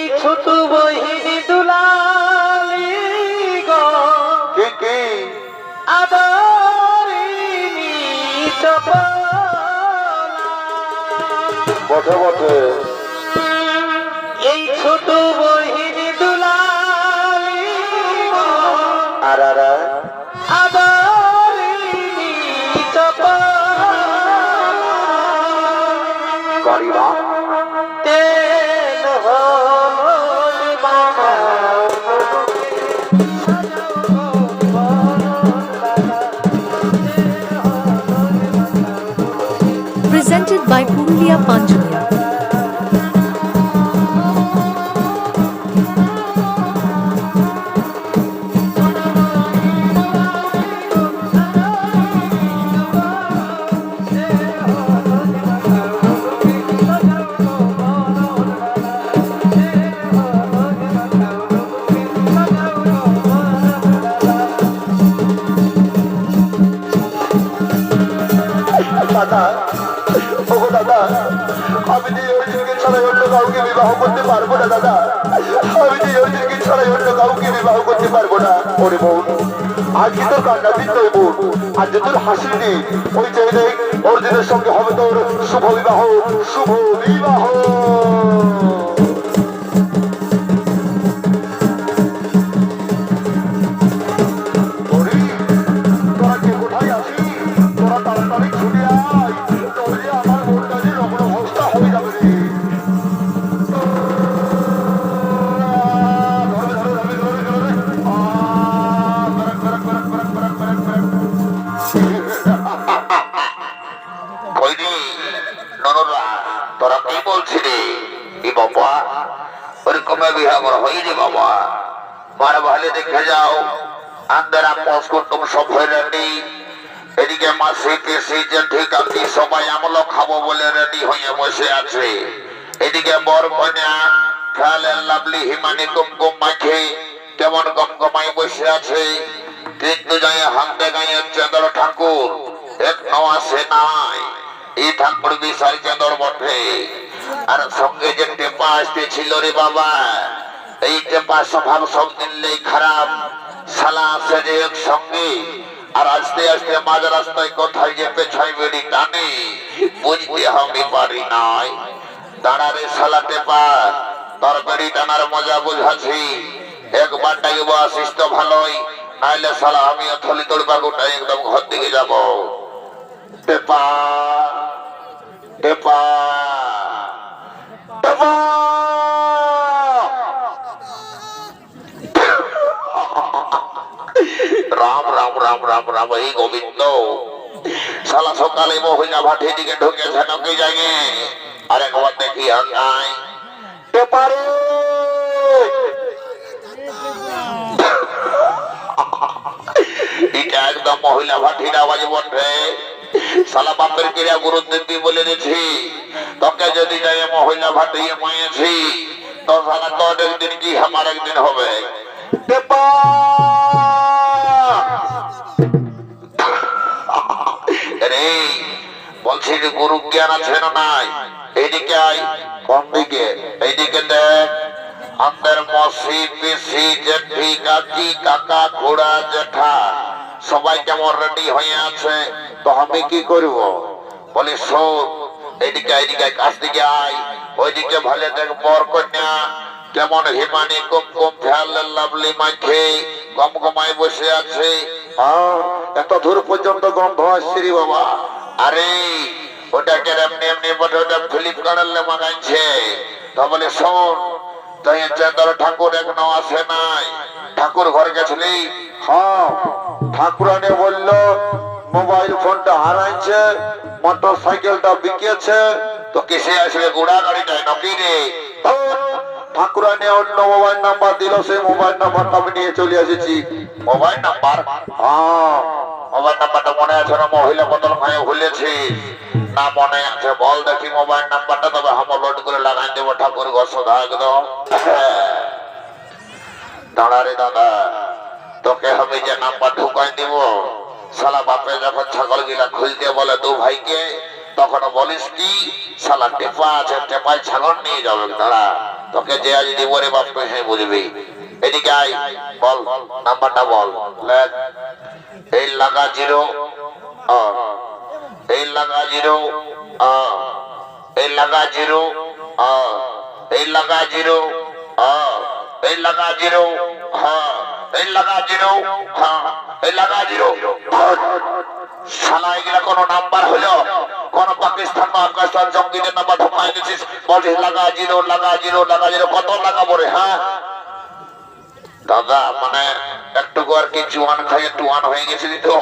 এই ছোট বহিনী দুলালি গো কে আদরিনী চপলা বটে বটে এই ছোট বহিনী দুলালি গো আর আদরিনী চপলা গরিবা তেল হলুদ মাখাও Presented by Purulia Panchulia. দাদা ও দাদা আমি যে অর্জুনকে ছাড়াই অন্য কাউকে বিবাহ করতে পারবো না দাদা আমি যে অর্জুনকে ছাড়াই অন্য কাউকে বিবাহ করতে পারবো না ওরে বোন আজ কি তোর কান্না দিন নয় বোন আজ যে তোর হাসি নেই ওই চাই দেখ অর্জুনের সঙ্গে হবে তোর শুভ বিবাহ শুভ বিবাহ তোরা কি বলছিলি বাবা ওরকম বিহার হয়নি বাবা মার ভালে দেখে যাও আন্দারা পস করতাম সব হয়ে রেডি এদিকে মাসি পিসি জেঠি কাকি সবাই আমলো খাবো বলে রেডি হয়ে বসে আছে এদিকে বর কন্যা ফেলে লাভলি হিমানি কুমকুম মাখে কেমন গমগমাই বসে আছে কিন্তু যাই হাতে গায়ে চন্দ্র ঠাকুর এক নওয়া সে নাই এই ঠাকুর বিশাল চাঁদর বটে আর সঙ্গে যে টেপা আসতেছিল রে বাবা এই টেপা স্বভাব সব দিনলেই খারাপ শালা আছে যে একসঙ্গে আর আস্তে আস্তে মাঝ রাস্তায় কোথায় যে পেছাই বেড়ি টানে বুঝতে আমি পারি নাই দাঁড়ারে শালা টেপা তোর বেড়ি টানার মজা বুঝাছি একবার ডাকবো আসিস তো ভালোই নাইলে শালা আমিও থলি তোড়বা গোটাই একদম ঘর দিকে যাবো টেপা টেপা টেপা রাম রাম রাম রাম রাম এই গোবিন্দ শালা সকালে মহিলা ভাটি দিকে ঢুকেছে নাকি জাগে আর একবার দেখি আর নাই টেপারে এটা একদম মহিলা ভাটির আওয়াজ বটে শালা বাপের ক্রিয়া গুরুত্ব দিবি বলে দিয়েছি তোকে যদি যাই মহিলা ভাটিয়ে মায়েছি তো শালা তোর একদিন কি আমার একদিন হবে রে বলছি যে গুরু জ্ঞান আছে না নাই এইদিকে আয় কোন দিকে এইদিকে দেখ আমাদের মসি পিসি জেঠি কাকি কাকা খুড়া জেঠা সবাই কেমন রেডি হয়ে আছে তো আমি কি করব বলি শোন এইদিকে এইদিকে কাছ দিকে আয় ওইদিকে ভালো দেখ বর কন্যা কেমন হিমানি কুমকুম ফেলে লাভলি মাখে গমগমায় বসে আছে এত দূর পর্যন্ত গন্ধ আসছে রে বাবা আরে ওটাকে এমনি এমনি বটে ওটা ফ্লিপকার্টে মাগাইছে তো বলে শোন তাই চন্দ্র ঠাকুর এখনো আসে নাই ঠাকুর ঘর গেছিলি হ্যাঁ ঠাকুরানে বললো মোবাইল ফোনটা হারাইছে মোটর সাইকেলটা বিকেছে তো কিসে আসবে ঘোড়া গাড়িটাই নাকি রে ঠাকুরানে অন্য মোবাইল নাম্বার দিল সেই মোবাইল নাম্বারটা আমি নিয়ে চলে এসেছি মোবাইল নাম্বার হ্যাঁ মোবাইল নাম্বারটা মনে আছে না মহিলা বোতল খাই ভুলেছি না মনে আছে বল দেখি মোবাইল নাম্বারটা তবে আমার লোড করে লাগাই দেবো ঠাকুর গোসধা একদম দাঁড়া রে দাদা তোকে আমি যে নাম্বার ঢুকাই দিব শালা বাপে যখন ছাগল গিলা খুলতে বলে দু ভাইকে তখন বলিস কি শালা টেপা আছে টেপায় ছাগল নিয়ে যাবে দাঁড়া তোকে যে আজ দিব রে বাপ তুই হ্যাঁ বুঝবি। এদিকে আয়, বল নাম্বারটা বল। লেখ, এই লাগা জিরো, এই লাগা জিরো, এই লাগা জিরো, এই লাগা জিরো, এই লাগা জিরো, এই লাগা জিরো, এই লাগা জিরো। শালা এগুলা কোন নাম্বার হলো? কোন পাকিস্তান বা আফগানিস্তান জঙ্গিদের নাম্বার ঢোকাই দিছিস? বলছিস লাগা জিরো, লাগা জিরো, লাগা জিরো। কত লাগাবো রে? হ্যাঁ দাদা, মানে একটু আর কি জোয়ান খাইয়ে টুয়ান হয়ে গেছিলি তো,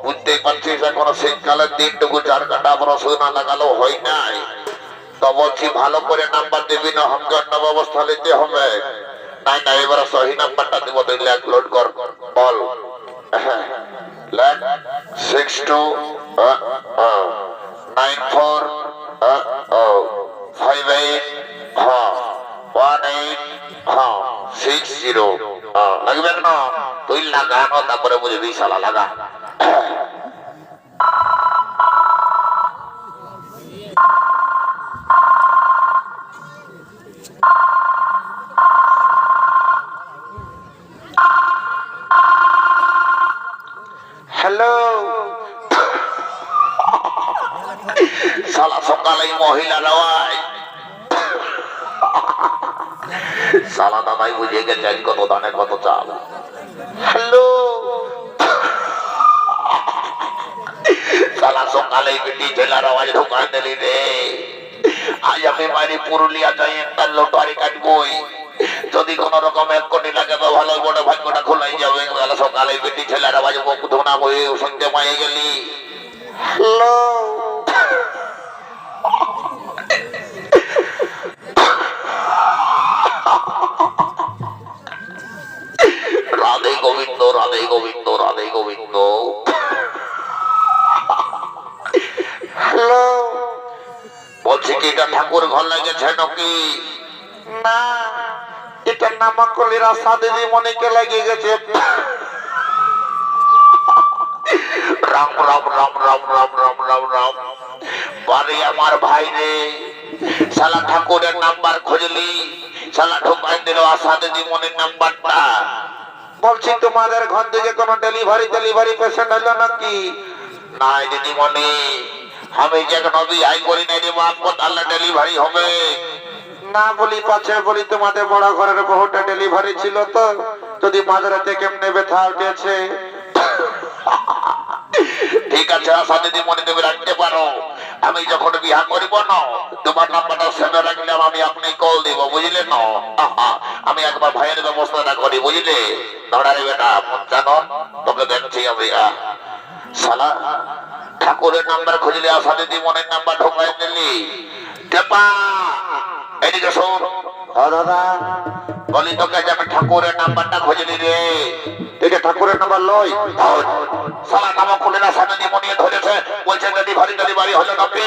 বুঝতেই পারছিস এখন শীতকালের দিনটুকু 4 কাটা রসুন না লাগালো হয় নাই। তো বলছি ভালো করে নাম্বার দিবি, না আমাকে অন্য ব্যবস্থা নিতে হবে। নাই না, এবারে সহি নাম্বারটা দিব, তুই লেখ, লোড কর, বল। লেখ 6294581860 লাগবে না? তুই লাগানো, তারপরে বুঝবি শালা লাগা। হ্যালো, শালা সকালে মহিলারা শালা দাদাই বুঝে গেছে আজ কত দানে কত চাল। হ্যালো, শালা সকালে বেটি ছেলার আওয়াজ ঢোকায় দিলি রে। আজ আমি বাড়ি পুরুলিয়া যাই, একটা লটারি কাটবই। যদি কোন রকম 1 কোটি লাগে তো ভালো, বড় ভাগ্যটা খোলাই যাবে। সকালে বেটি ছেলের আওয়াজ মুখ ধোনা বয়ে শুনতে পাই গেলি। হ্যালো, রাধে গোবিন্দ, রাধে গোবিন্দ, রাধে গোবিন্দ। হ্যালো। বলছি কি এটা ঠাকুর ঘর লেগেছে নাকি? না, এটা নামাকলির আশা দিদিমণিকে লেগে গেছে। রাম রাম রাম রাম রাম রাম রাম রাম। বাড়ি আমার ভাই রে, শালা ঠাকুরের নাম্বার খুঁজলি, শালা ঢোকাই দিল আশা দিদিমণির নাম্বারটা। বলছি তোমাদের ঘর থেকে কোনো ডেলিভারি পেশেন্ট হলো নাকি? নাই দিদিমণি, আমি যে নদী আই করি নাই রে বাপ, তাহলে ডেলিভারি হবে না বলি পাছে বলি, তোমাদের বড় ঘরের বহুটা ডেলিভারি ছিল তো, যদি মাঝরাতে কেমনে ব্যথা উঠেছে। ঠিক আছে, আশা দিদিমণি তুমি রাখতে পারো। আমি যখন বিয়া করিব না, তোমার নাম্বারটা সেভে রাখলাম, আমি আপনি কল দিব, বুঝলে না? আমি একবার ভাইয়ের ব্যবস্থাটা করি, বুঝলে? ধরারে বেটা জানো, তোকে দেখছি আমি। শালা ঠাকুরের নাম্বার খুঁজলে আশা দিদিমণির নাম্বার ঢোকাই দিলি। টেপা এদিকে শোন। দাদা, বলি তোকে যে আমি ঠাকুরের নাম্বারটা খুঁজলি রে। এটা ঠাকুরের নাম্বার লয়। শালা নামক খুলে না, সামনে দিয়ে মনিয়ে ধরেছে, বলছে ডেলিভারি হলো নাকি?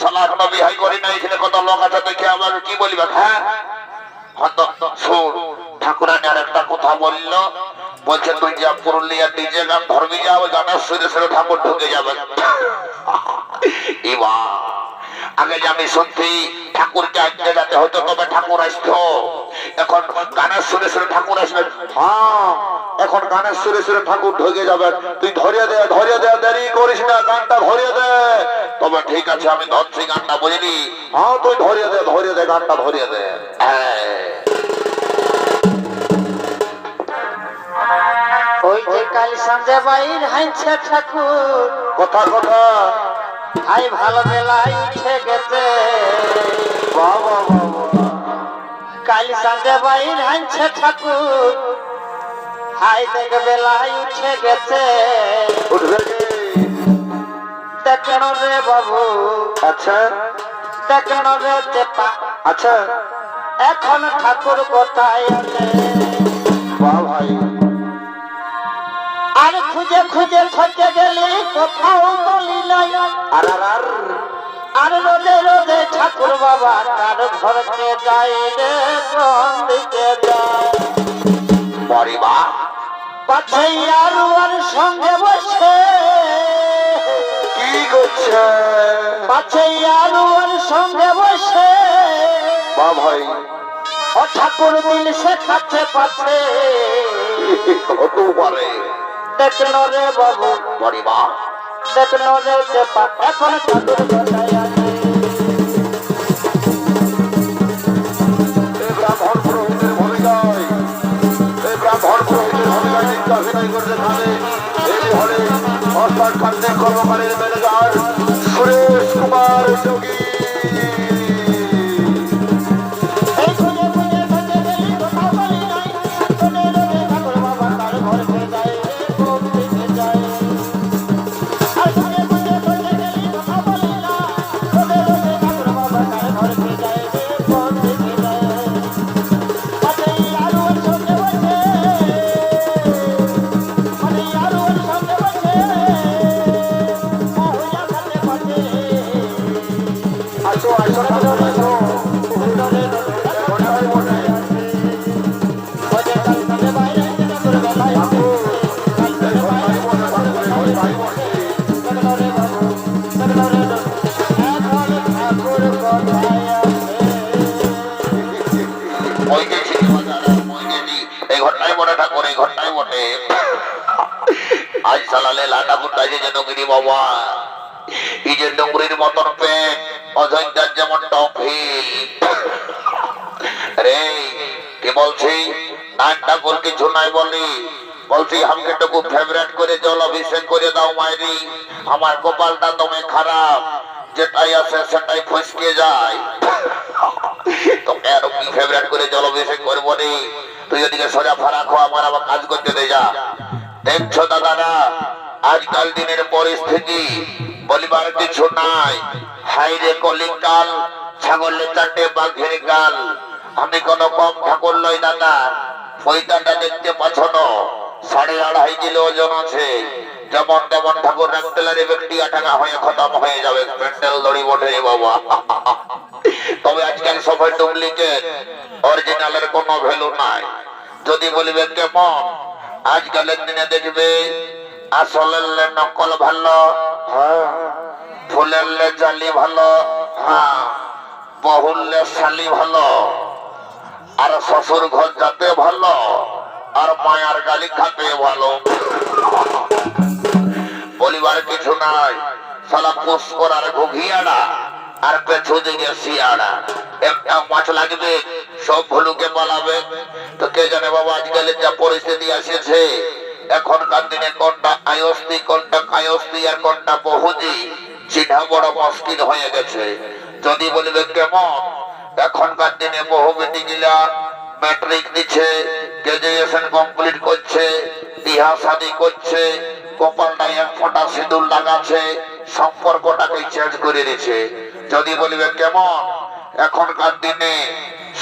শালা এখনো বিহাই করি নাই, এখানে কত লোক আছে দেখে আবার কি বলবে? হ্যাঁ শোন, ঠাকুরানি আর একটা কথা বললো, বলছে তুই যা পুরুলিয়া ডিজে গান ধরবি, যা ওই গানের সুরে সুরে ঠাকুর ঢুকে যাবে। এবার আগে যে আমি শুনছি ঠাকুরকে আনতে যেতে হতো, তবে ঠাকুর আসতো। এখন গানের সুরে সুরে ঠাকুর আসবে। হ্যাঁ, এখন গানের সুরে সুরে ঠাকুর ঢুকে যাবে। তুই ধরিয়ে দে, দেরি করিস না, গানটা ধরিয়ে দে। তবে ঠিক আছে, আমি ধরছি গানটা, বুঝলি? হ্যাঁ, তুই ধরিয়ে দে, গানটা ধরিয়ে দে। ওই যে কাল সন্ধ্যে বাইর হাইছে ঠাকুর, কথা হাই ভালো বেলায় উঠে গেছে। বাবা, কাল সন্ধ্যে বাইর হাইছে ঠাকুর, হাই দেখ বেলায় উঠে গেছে। উঠবে কি? দেখেন রে বাবু, আচ্ছা দেখেন রে চেপা, আচ্ছা, এখন ঠাকুর কোথায় আছে? বাহ ভাই, আর খুঁজে খুঁজে থকে গেলি, কোথাও বলি নাই। আর আর রোদে রোদে ঠাকুর বাবা কার ঘরকে যাই রে, কোন দিকে যায়? পরিবার পাছে আর সঙ্গে বসে, কি করছে? পাছে আর সঙ্গে বসে, বাহ ভাই, ও ঠাকুর দিল শেখাচ্ছে পাচ্ছে হতে পারে দেখলো রে বাবু পরিবা দেখলো রে চেপা এখন ঠাকুর কোথায় আছে এই ব্রাহ্মণ পুরোহিতের ভূমিকায় এই ব্রাহ্মণ পুরোহিতের ভূমিকায় নৃত্য অভিনয় করে দেখাবে এই হলে অস্তাদ খাদ্যের কর্মকারীর ম্যানেজার সুরেশ কুমার যোগী। এই খুঁজে খুঁজে খুঁজে গেলি কোথাও বলি নাই তোদের রে ঠাকুর বাবা তার ঘরে যায় রে কোন দিকে যায় আর খুঁজে খুঁজে খুঁজে গেলি কোথাও বলি না তোদের রে ঠাকুর বাবা তার ঘরে যায় রে কোন দিকে যায় মানে আরো সঙ্গে বসে মানে আরো সঙ্গে বসে মহুয়া খাতে বসে আসো আসো ঠাকুর আসো ঘন্টায় বটে ওই যে ছিটি বাজার ওই যে এই ঘরটাই বটে ঠাকুর এই ঘরটাই বটে আজ সালালে লাটা ফুটাই যে নগিরি বাবা এই যে ডুঙ্গরির মতন পেট অযোধ্যার যেমন টফিল রে কি বলছি নান ঠাকুর কিছু নাই বলি বলছি আমাকে টুকু ফেভারিট করে জল অভিষেক করে দাও মায়েরি আমার কপালটা তুমি খারাপ যেটাই আছে সেটাই ফসকে যায় তোকে আরো কি ফেভারিট করে জল অভিষেক করবো নি তুই ওদিকে সোজা ফারা খো আমার আবার কাজ করতে দে যা দেখছো দাদারা আজকাল দিনের পরিস্থিতি বলিবার কিছু নাই হাইরে কলিকাল ছাগলের চারটে বাঘের গাল আমি কোন কম ঠাকুর লই দাদা পৈতাটা দেখতে পাচ্ছ না 2.5 কিলো ওজন আছে যেমন তেমন ঠাকুর রাখতে লাগলে ব্যক্তি আঠাঙা হয়ে খতম হয়ে যাবে প্যান্ডেল দড়ি বটে বাবা তবে আজকাল সবাই ডুপ্লিকেট অরিজিনালের কোনো ভ্যালু নাই যদি বলিবে কেমন আজকালের দিনে দেখবে আসলের নকল ভালো হ্যাঁ ফুলের জালি ভালো হ্যাঁ বহুলে শালি ভালো আর শ্বশুর ঘর যাতে ভালো আর মায়ার গালি খাতে ভালো বলিবার কিছু নাই সালা পুষ করার ঘুঘিয়াড়া আর পেছু দিকে শিয়াড়া একটা মাছ লাগবে সব ভুলুকে পালাবে তো কে জানে বাবা আজকালের যা পরিস্থিতি আসেছে এখনকার দিনে কোনটা আয়স্তি কোনটা কায়স্তি আর কোনটা বহুজি চিঠা বড় মুশকিল হয়ে গেছে যদি বলবে কেমন এখনকার দিনে বহু বেটি গিলা ম্যাট্রিক দিচ্ছে গ্রাজুয়েশন কমপ্লিট করছে বিয়া শাদী করছে কপালটা এক ফোঁটা সিঁদুর লাগাচ্ছে সম্পর্কটাকে চেঞ্জ করে দিচ্ছে যদি বলবে কেমন এখনকার দিনে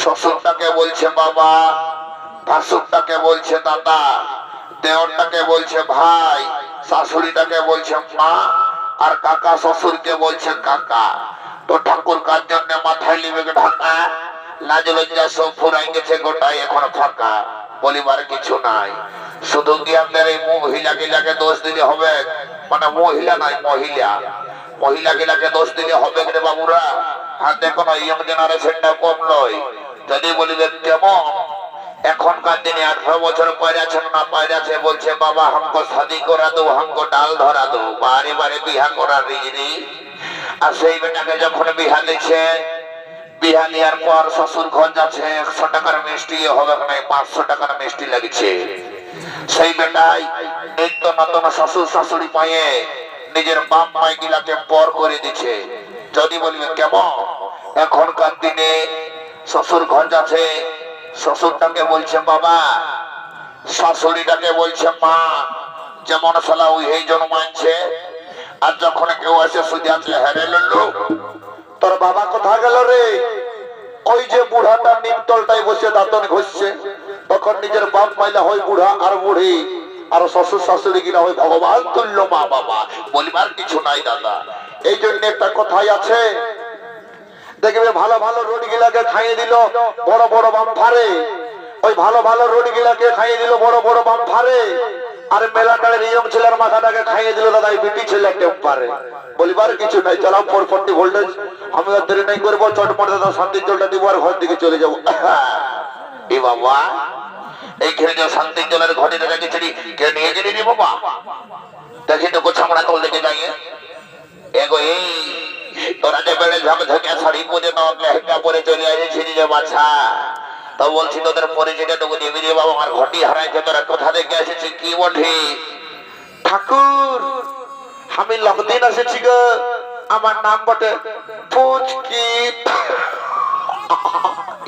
শ্বশুরটাকে বলছে বাবা ভাসুরটাকে বলছে দাদা দেওরটাকে বলছে ভাই শাশুড়িটাকে বলছে মা আর কাকা শ্বশুরকে বলছে কাকা তো ঠাকুর কার জন্য মাথায় লিবে ঢাকা লাজ লজ্জা সব ফুরাই গেছে গোটাই এখন ফাঁকা বলিবার কিছু নাই শুধু কি আপনার এই মহিলা গিলাকে দোষ দিলে হবে মানে মহিলা নাই মহিলা গিলাকে দোষ দিলে হবে রে বাবুরা আর দেখো না ইয়ং জেনারেশনটা কম নয় যদি বলিবে কেমন এখনকার দিনে 18 বছর পরে আছেন না পরে আছে বলছে বাবা हमको शादी करा दो हमको डाल धरा दो বারে বারে বিয়া করার রিজনি আর সেই বেটাকে যখন বিয়া দিচ্ছে বিয়া নেওয়ার পর শ্বশুর ঘর যাচ্ছে 100 টাকার মিষ্টি হবে না 500 টাকার মিষ্টি লাগছে সেই বেটাই নিত্য নতুন শ্বশুর শাশুড়ি পায়ে নিজের বাপ মাই গিলাকে পর করে দিচ্ছে যদি বলবে কেমন এখনকার দিনে শ্বশুর ঘর যাচ্ছে শ্বশুরটাকে বলছে বাবা শাশুড়িটাকে বলছে মা যেমন সালা ওই জন্মাচ্ছে আর যখন কেউ আসে সুজাতে হেরে লুল্লু তোর বাবা কোথা গেল রে ওই যে বুড়াটা নিমতলটাই বসে দাঁতন ঘষছে তখন নিজের বাপ মাইলা হয় বুড়া আর বুড়ি আর শ্বশুর শাশুড়ি গিলা হয় ভগবান তুল্য মা বাবা বলিবার কিছু নাই দাদা এই জন্য একটা কথাই আছে দেখবে ভালো ভালো রোড গিলাকে খাইয়ে দিল বড় বড় বাম ফারে ওই ভালো ভালো রোড গিলাকে খাইয়ে দিল বড় বড় বাম ফারে আরে মেলাটার নিয়ম ছেলের মাথাটাকে খাইয়ে দিল দাদা, এই বিটি ছেলে টেম্পারে বলিবার কিছু নাই। চলো 440 ভোল্টেজ, আমি আর দেরি নাই করবো, চটপট দাদা শান্তির জলটা দিব আর ঘর দিকে চলে যাবো। এ বাবা, এইখানে যে শান্তির জলের ঘটিটা রেখেছিলি, কে নিয়ে গেলি রে বাবা? দেখি তো গোছামড়া তোল দেখে যাই। এগো এই তোরা যে বেড়ে ঝকঝকে শাড়ি পরে লেহেঙ্গা পরে চলে আসেছিলি রে বাছা, তো বলছি তোদের পরিচয়টুকু দিবি রে বাবা। আমার ঘটি হারাইছে, তোরা কোথা থেকে এসেছিস কি বটে? ঠাকুর আমি লকদিন এসেছি গো, আমার নাম বটে পুচকি।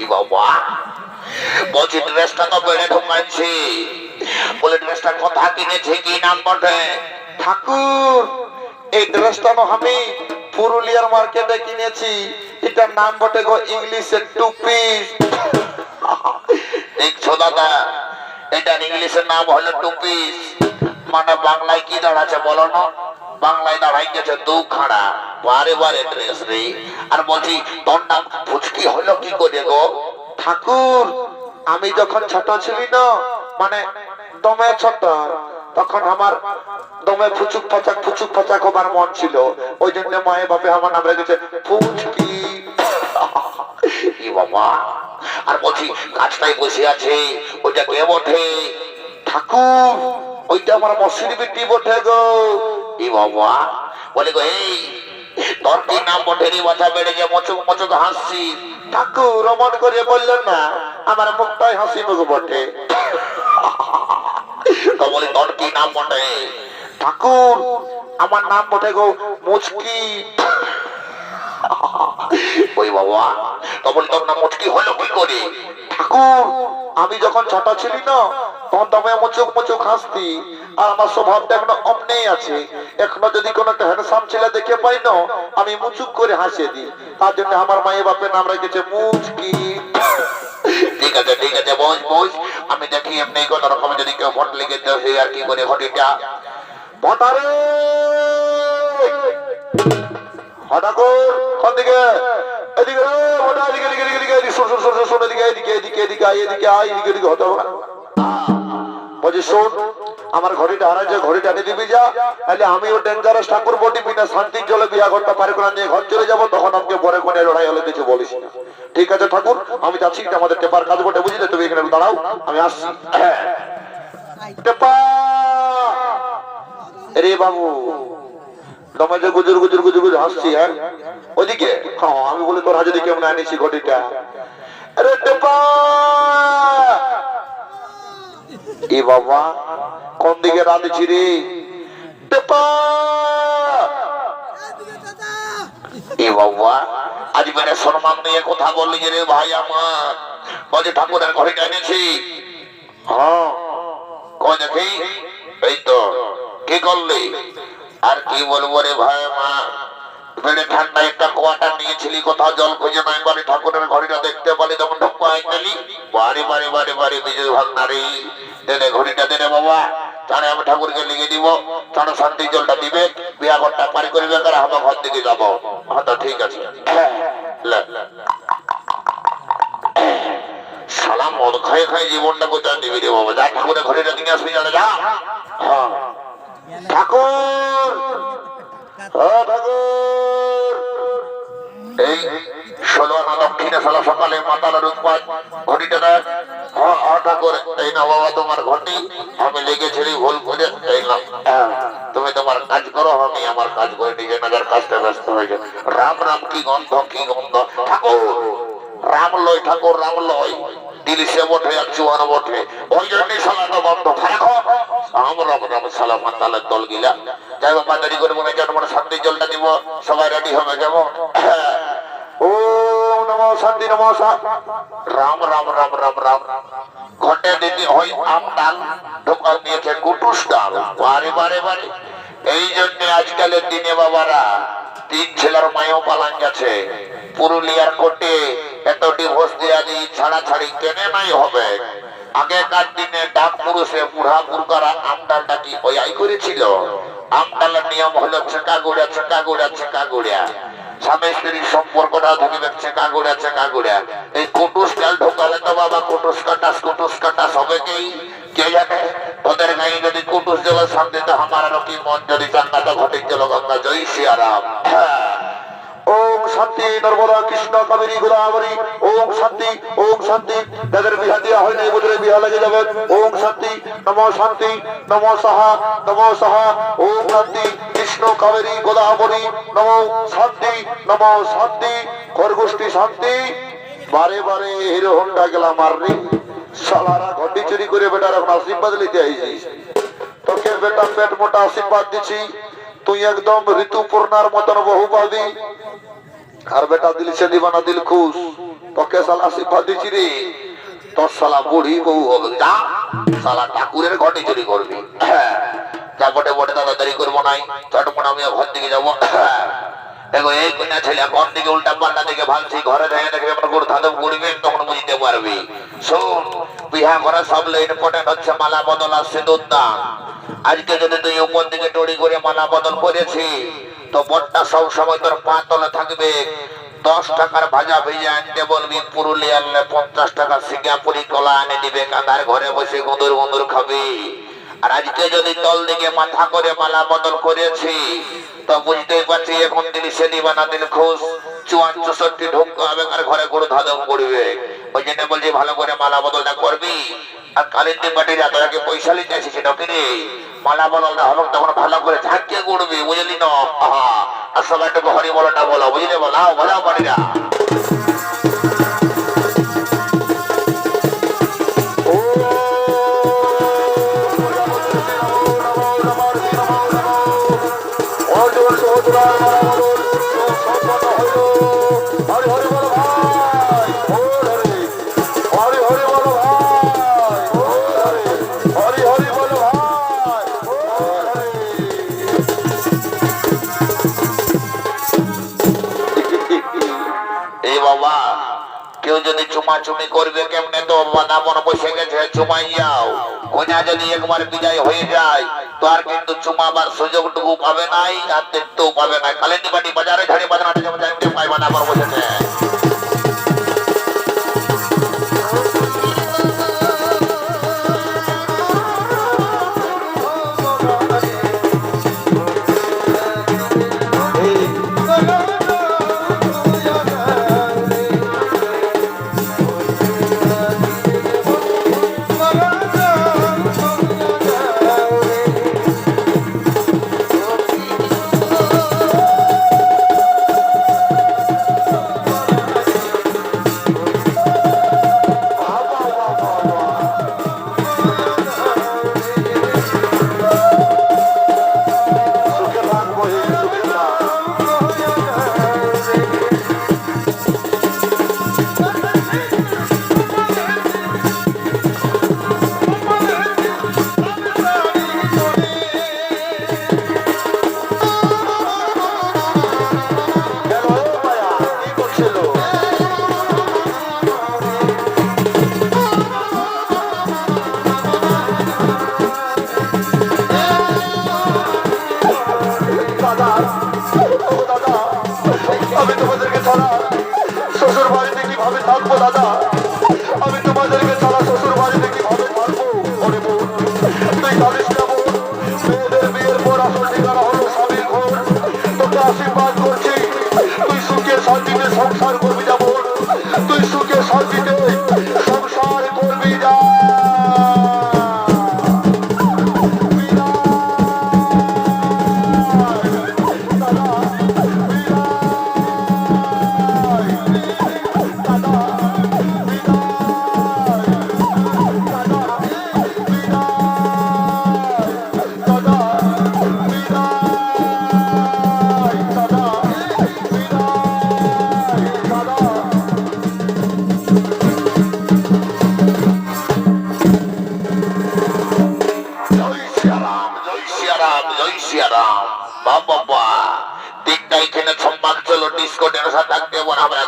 ই বাবা, বলছি ড্রেসটা তো বেড়ে ঢুকাইছি, বলে ড্রেসটা কোথা কিনেছি, কি নাম বটে? ঠাকুর এই ড্রেসটা আমি পুরুলিয়ার মার্কেটে কিনেছি, এটার নাম বটে গো ইংলিশে টু পিস। দেখছো দাদা, এটার ইংলিশের নাম হলো টু পিস, মানে বাংলায় কি দাঁড়াচ্ছে বলো না? বাংলায় দাঁড়াই গেছে দুখানা। বারে বারে ড্রেস রে। আর বলছি তোর নাম ফুচকি হলো কি করে গো? ঠাকুর আমি যখন ছোট ছিলি না, মানে দমে ছোট, তখন আমার দমে ফুচুক ফাচাক হবার মন ছিল, ওই জন্য মায়ের বাপে আমার নাম রেখেছে ফুচকি। ই বাবা, আর বলছি কাজটাই বসে আছে, ওইটা কে বটে? ঠাকুর ওইটা আমার মসির বিটি বটে গো। ই বাবা, বলে গো এই তোর কি নাম বটে রে বাছা? বেড়ে যে মচুক মচুক হাসছি। ঠাকুর অমন করে বললেন না, আমার মুখটাই হাসি মুখ বটে। তো বলি তোর কি নাম বটে? ঠাকুর আমার নাম বটে গো মুচকি। ওই বাবা, তো বলি তোর নাম মুচকি হলো কি করে? ঠাকুর আমি যখন ছোট ছিলি না, তখন দমে মুচুক হাসতি, আর আমার স্বভাবটা এখনো অমনেই আছে। এখনো যদি কোনো একটা হ্যান্ডসাম ছেলে দেখে পাই না, আমি মুচুক করে হাসিয়ে দিই, তার জন্য আমার মায়ের বাপের নাম রেখেছে মুচকি। ঠিক আছে বস বস, আমি দেখি এমনি কোন রকম যদি কেউ ভোট লেগে দেয় আর কি করে ঘটিটা। ভটারে হঠাকুর কোন দিকে? এদিকে রে ভটা, এদিকে এদিকে এদিকে এদিকে শোন শোন শোন শোন, এদিকে এদিকে এদিকে এদিকে আয়, এদিকে আয়, এদিকে এদিকে হতে হবে না। বলছি শোন, আমার ঘড়িটা হারাইছে, ঘড়িটা এনে দিবি যা, তাহলে আমি ও ডেঞ্জারাস ঠাকুর বটি বিনা শান্তির জলে বিয়া ঘরটা পার করে নিয়ে ঘর চলে যাবো, তখন আমাকে পরে কোনে লড়াই হলে কিছু বলিস না। ঠিক আছে ঠাকুর, আমি যাচ্ছি, এটা আমাদের টেপার কাজ বটে, বুঝলে? তুমি এখানে দাঁড়াও, আমি আসছি। টেপা রে বাবু, দমে যে গুজুর গুজুর গুজুর গুজুর হাসছি, হ্যাঁ ওদিকে। হ্যাঁ আমি বলি তোর হাজে কেমন আনিছি ঘটিটা। আরে টেপা এ বাবা, কোন দিকে রাঁধেছি রে? টেপা এ বাবা, আজ মেরে সম্মান নিয়ে কথা বললি যে রে ভাই আমার। বলছি ঠাকুরের ঘড়িটা এনেছি। হ্যাঁ কই দেখি। এই তো, কি করলি? আর কি বলবো রে ভাই আমার, বেড়ে ঠান্ডা একটা কোয়াটার নিয়েছিলি, কোথাও জল খুঁজে নাই পারি, ঠাকুরের ঘড়িটা দেখতে পারি, তখন ঢুকাই গেলি। বাড়ি বাড়ি বাড়ি বাড়ি বিজয় ভাগনারি, দেনে ঘড়িটা দেনে বাবা, তাহলে আমি ঠাকুরকে লিখে দিব, তাহলে শান্তি জলটা দিবে, বিয়া ঘরটা পারি করবে, আর আমরা ঘর দিকে যাবো। হ্যাঁ তো ঠিক আছে। সালাম মদ খাই খাই জীবনটা কোথায় দিবি রে বাবা? যা ঠাকুরের ঘড়িটা কিনে আসবি, যা। হ্যাঁ ঠাকুর, ও ঠাকুর, এই 16 আনা দক্ষিণে সালা সকালে মাতালার উৎপাদ ঘটিটা দেয়। ঠাকুর এই না বাবা তোমার ঘটি, আমি লেগেছিলি ভুল করে, এই না তুমি তোমার কাজ করো, আমি আমার কাজ করে নিজে নাজার কাজটা ব্যস্ত হয়ে যায়। রাম রাম কি গন্ধ কি গন্ধ। ঠাকুর রাম লয়, ঠাকুর রাম লয়, দিলিশে বটে আর চুয়ানো বটে, ওই জন্যই সালাটা বন্ধ। রাখো রাম রাম রাম সালাম তালের দল গিলা। যাই বাবা দেরি করে মনে হয় তোমার শান্তির জলটা দিব, সবাই রেডি হবে কেমন? ও নমো শান্তি নমো রাম রাম রাম রাম রাম। ঘটে দিতে হয় আম ডাল, ঢোকাল দিয়েছে কুটুস ডাল। বারে বারে বারে, এই জন্য আজকালের দিনে বাবারা 3 ছেলের মায়ও পালান গেছে। পুরুলিয়ার কোর্টে এত ডিভোর্স দেওয়া দিয়ে ছাড়াছাড়ি কেনে নাই হবে। আগেকার দিনে ডাক পুরুষে বুড়া বুড়কারা আম ডালটা কি ওই আই করেছিল। আম ডালের নিয়ম হলো ছেঁকা গুড়া ছেঁকা গুড়া ছেঁকা গুড়া, স্বামী স্ত্রীর সম্পর্কটা থাকবে ছেঁকা গুড়া। এই কুটুস ডাল ঢোকালে তো বাবা কুটুস কাটাস হবে কে জানে? তোদের গায়ে যদি কুটুস কি মন যদি জান্নাতে ঘটে চলো গঙ্গা জয় সিয়ারাম। ওম শান্তি নর্মদা কৃষ্ণ কাবেরী গোদাবরী। ওম শান্তি ওম শান্তি। যাদের বিহা দেওয়া হয় নাই বদলে বিহা লেগে যাবে। ওম শান্তি নম সাহা নম সাহা। ওম শান্তি কৃষ্ণ কাবেরী গোদাবরী নম শান্তি নম শান্তি। খরগোষ্ঠী শান্তি। বারে বারে হিরো হন্ডা গেলা মারনি সালারা ঘটি চুরি করে বেটার এখন আশীর্বাদ নিতে আইছিস। তোকে বেটা পেট মোটা আশীর্বাদ দিছি, তুই একদম ঋতুপূর্ণার মতন বহু পাবি। আর বেটা দিল সে দিবানা দিল খুশ, তোকে সালা আশীর্বাদ দিছি রে। তোর সালা বুড়ি বউ হবে, যা সালা ঠাকুরের ঘটি চুরি করবি। যা বটে বটে দাদা দেরি করবো নাই, চটপট আমি ঘর দিকে যাবো। দেখো এই কন্যা ছেলে ঘর দিকে উল্টা পাল্টা দিকে ভাবছি, ঘরে দেখে দেখবে আমার গরু ধাদব করবে, তখন বুঝতে পারবি। শোন, বিহা করা সব ইম্পর্টেন্ট হচ্ছে মালা বদল আর সিঁদুর দান। আজকে যদি তুই উপর দিকে টড়ি করে মালা বদল করেছি, তো বটটা সব সময় তোর পা তলে থাকবে। 10 টাকার ভাজা ভেজে আনতে বলবি, পুরুলিয়ার 50 টাকা সিঙ্গাপুরি কলা এনে দিবে, কাঁধার ঘরে বসে গুঁদুর গুঁদুর খাবি। আর আজকে যদি তল দিকে মাথা করে মালা বদল করেছি, তো বুঝতেই পারছি এখন দিলি সে দিবানা দিল খুশ। 54-64 ঢুকতে হবে, আর ঘরে গরু ধাদম করবে। ওই জন্য বলছি ভালো করে মালা বদলটা করবি। আর কালিন্দি পাটির এতটাকে পয়সা নিতে এসেছি নকিরে, মালা বদলটা হবে তখন ভালো করে ঝাঁকিয়ে করবি, বুঝলি না? আর সবাই একটু হরি বলটা বলো, বুঝলি? বলাও বলাও পাটিরা। কেউ যদি চুমাচুমি করবে কেমনে, তো বাধা মনে বসে গেছে, চুমাই যাও। কন্যা যদি একবার বিদায় হয়ে যায়, তো আর কিন্তু চুমাবার সুযোগটুকু পাবে নাই, আর দেখতেও পাবে না। কালিন্দি পাটি বাজারে ঝাড়ি বাজানাটা যেমন পাই বাধা মনে বসেছে।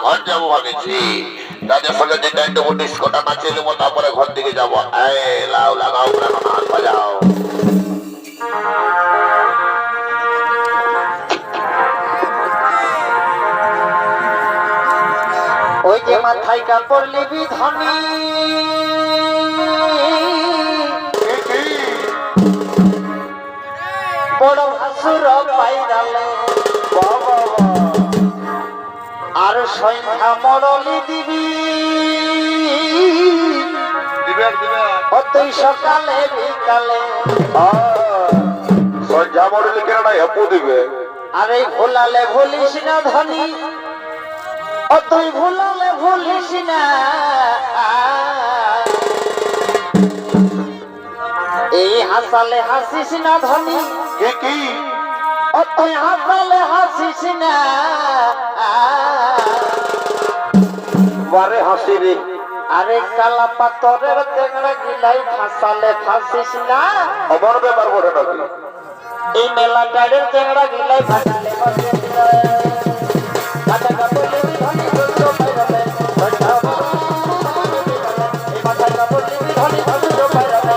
ঘর যাবো ভাবেছি, তাদের সঙ্গে যেটা দেবো ডিস্কোটা নাচিয়ে দেবো, তারপরে ঘর দিকে যাবো। লাউ লাগাও, নাচ বাজাও। ওই যে মাথায় কাপড় লিবি ধনী, বড় সন্ধ্যা মরলি দিবি দিবেন দিবেন অতই সকালে বিকালে সন্ধ্যা মডেল কেন না হেপু দিবে আরে ভোলালে ভুলিস না ধনী অতই ভোলালে ভুলিস না এই হাসালে হাসিস না ধনী কি কি অতই হাসালে হাসিস না বারে হাসি রে আরে কালা পাথরের তেংড়া গিলাই ফাঁসালে ফাঁসিস না আমার ব্যাপার বলে নাকি এই মেলা গাড়ির তেংড়া গিলাই ফাঁসালে ফাঁসিস না মাথা কাপড় ধনী ধন্য পাইরালে এই মাথা কাপড় ধনী ধন্য পাইরালে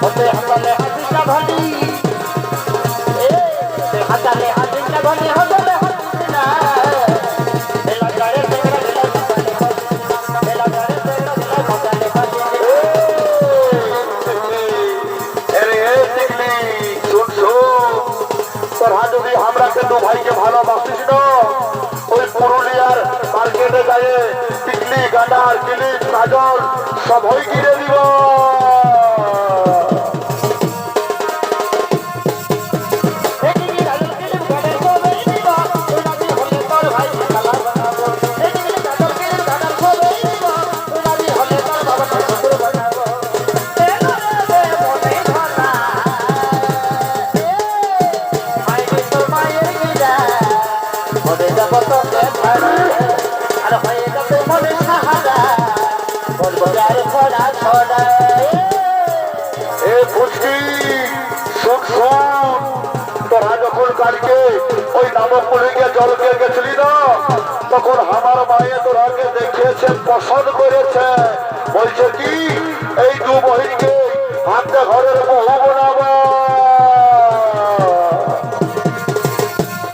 ওতে হাসালে হাসিস না ধনী হাসালে হাসিস না ধনী হাসালে হাসিস না মেলা গাড়ির তেংড়া গিলাই ফাঁসালে মেলা গাড়ির তেংড়া গিলাই ফাঁসালে আরে এ টিকলি শুন শুন তোরা যদি আমরা দু ভাইকে ভালোবাসিস না ওই পুরুলিয়ার মার্কেটে যায় টিকলি গাঁদার কিলিপ কাজল সবই কিনে দিব এ ফুচকি শুন শুন তোরা যখন কালকে ওই নামক পুলিকে জলকে গেছিলি না তখন আমার মায়ে তোরাকে দেখেছে পছন্দ করেছে বলছে কি এই দু বহিনকে হাতে ঘরের বহু বানাবো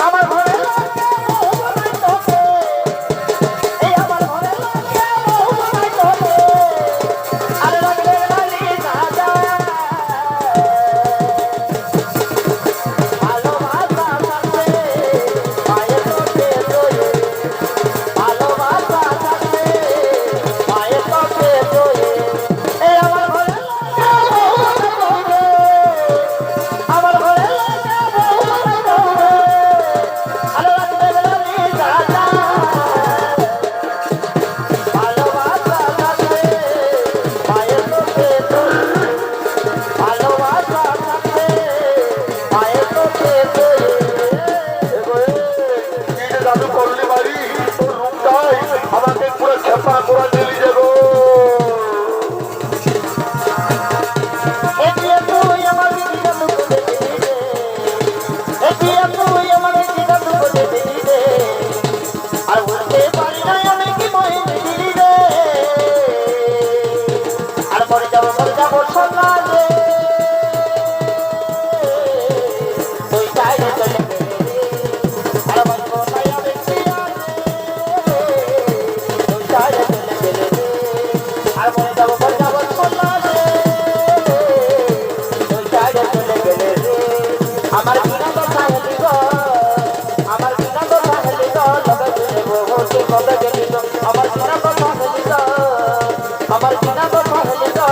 আমার ঘরে লাগে বহু বানাইতে হবে এই আমার ঘরে লাগে বহু বানাইতে হবে আরে লাগলে লালি দাদা ভালোবাসা থাকবে মায়ের তোকে তোয়ে ভালোবাসা থাকবে মায়ের তোকে তোয়ে এই আমার ঘরে লাগে বহু বানাইতে হবে আমার ঘরে লাগে বহু বানাইতে হবে আরে লাগলে লালি দাদা ভালোবাসা থাকবে মায়ের তোকে তোয়ে ভালোবাসা থাকবে মায়ের তোকে তোয়ে দাদু করলি বাড়ি তোর রূপটাই আমাকে পুরো খেপা করে দিলি যাবো এগিয়ে তুই আমার দিকে মুখ দেখবি রে এগিয়ে তুই আমার দিকে মুখ দেখবি রে আর বলতে পারি না আমি কি মহিন দিলি রে আর মরে যাব সোনা রে তুই চাইলে চলে গেলে রে আর বলবো না আমি কি আছে তুই চাইলে চলে গেলে রে আর মরে যাব সোনা রে তুই চাইলে চলে গেলে রে আমার বিনা কথা হেলি গো আমার বিনা কথা হেলি গো লগে গেলে বহুত কবে গেলি গো আমার বিনা কথা হেলি গো আমার বিনা কথা হেলি গো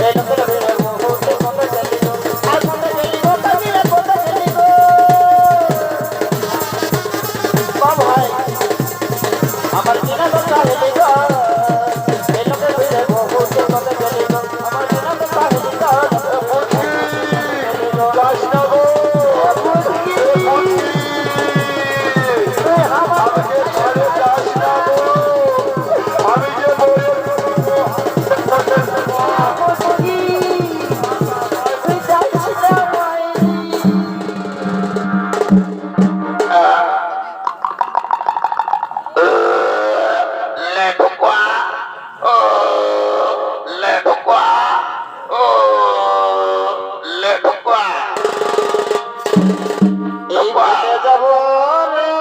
এই লগে গেলে বহুত কবে গেলি গো আর কবে গেলি গো কাজিলে কবে গেলি গো ভাই আমার বিনা কথা হেলি গো এই লগে গেলে বহুত কবে গেলি গো আমার বিনা কথা হেলি গো এই বলে যাব রে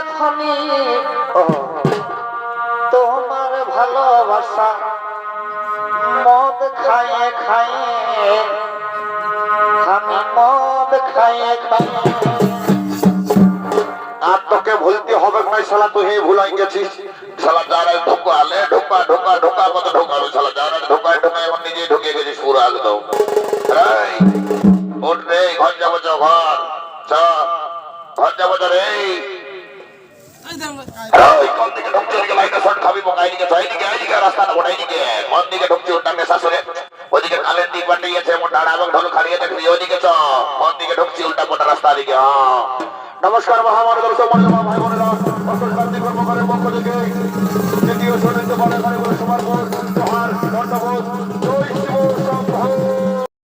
ধনী তোমার ভালোবাসা মদ খায়ে খায়ে আমি মদ খায়ে খায়ে হবে নাই শালা তুই হে ভুলাই গেছিস শালা যারা ঢুকালে ঢোকা ঢোকা ঢোকা কত ঢোকাবে শালা যারা ঢোকায় ঢোকায় এখন নিজেই ঢুকে গেছিস পুরো একদম এই ওঠ রে ঘর যাবো চ ঘর চ ঘর যাবো চ রে এই কোন দিকে ঢুকছে ওদিকে লাইনে শর্ট খাবি বোকা এইদিকে তো এইদিকে রাস্তাটা ওটা এইদিকে কোন দিকে ঢুকছে ওটা নেশা সরে ওদিকে কালের দিক পাঠিয়েছে এমন ডাড়া এবং ঢোল খাড়িয়ে দেখবি ওদিকে চ কোন দিকে ঢুকছি উল্টা পোটা রাস্তা দিকে হ্যাঁ নমস্কার মহামানব দর্শক মন্ডলী